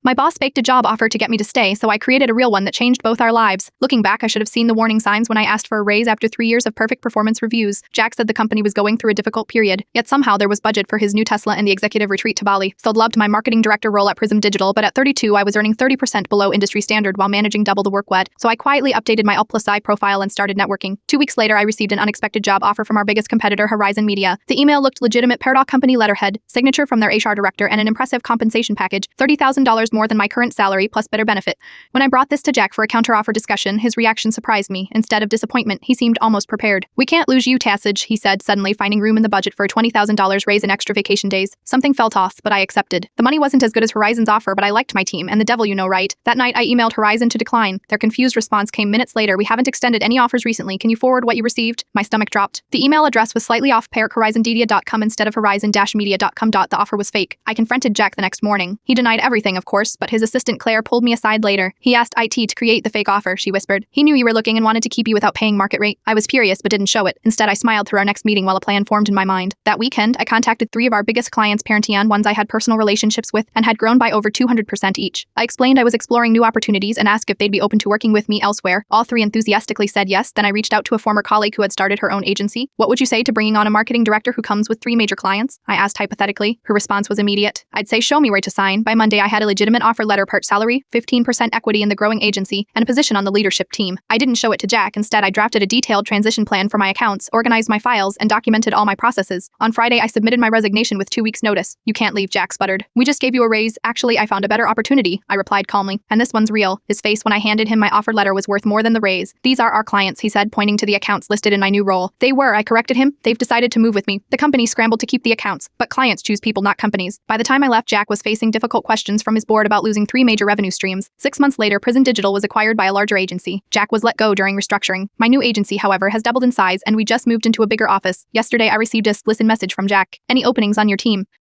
My boss faked a job offer to get me to stay, so I created a real one that changed both our lives. Looking back, I should have seen the warning signs when I asked for a raise after 3 years of perfect performance reviews. Jack said the company was going through a difficult period, yet somehow there was budget for his new Tesla and the executive retreat to Bali. Phil loved my marketing director role at Prism Digital, but at 32, I was earning 30% below industry standard while managing double the workload. So I quietly updated my Up+I profile and started networking. 2 weeks later, I received an unexpected job offer from our biggest competitor, Horizon Media. The email looked legitimate: Paradox company letterhead, signature from their HR director, and an impressive compensation package, $30,000 more than my current salary plus better benefit. When I brought this to Jack for a counteroffer discussion, his reaction surprised me. Instead of disappointment, he seemed almost prepared. "We can't lose you, Tassage," he said, suddenly finding room in the budget for a $20,000 raise and extra vacation days. Something felt off, but I accepted. The money wasn't as good as Horizon's offer, but I liked my team, and the devil you know, right? That night, I emailed Horizon to decline. Their confused response came minutes later: "We haven't extended any offers recently. Can you forward what you received?" My stomach dropped. The email address was slightly off: horizonmedia.com instead of horizon-media.com. The offer was fake. I confronted Jack the next morning. He denied everything, of course, but his assistant Claire pulled me aside later. "He asked IT to create the fake offer," she whispered. "He knew you were looking and wanted to keep you without paying market rate." I was furious but didn't show it. Instead, I smiled through our next meeting while a plan formed in my mind. That weekend, I contacted 3 of our biggest clients, Parentian, ones I had personal relationships with and had grown by over 200% each. I explained I was exploring new opportunities and asked if they'd be open to working with me elsewhere. All 3 enthusiastically said yes. Then I reached out to a former colleague who had started her own agency. "What would you say to bringing on a marketing director who comes with 3 major clients?" I asked hypothetically. Her response was immediate: "I'd say show me where to sign." By Monday, I had a legitimate offer letter, part salary, 15% equity in the growing agency, and a position on the leadership team. I didn't show it to Jack. Instead, I drafted a detailed transition plan for my accounts, organized my files, and documented all my processes. On Friday, I submitted my resignation with 2 weeks' notice. "You can't leave," Jack sputtered. "We just gave you a raise." "Actually, I found a better opportunity," I replied calmly. "And this one's real." His face when I handed him my offer letter was worth more than the raise. "These are our clients," he said, pointing to the accounts listed in my new role. "They were," I corrected him. "They've decided to move with me." The company scrambled to keep the accounts, but clients choose people, not companies. By the time I left, Jack was facing difficult questions from his board about losing 3 major revenue streams. 6 months later, Prism Digital was acquired by a larger agency. Jack was let go during restructuring. My new agency, however, has doubled in size, and we just moved into a bigger office. Yesterday, I received a listen message from Jack. "Any openings on your team?"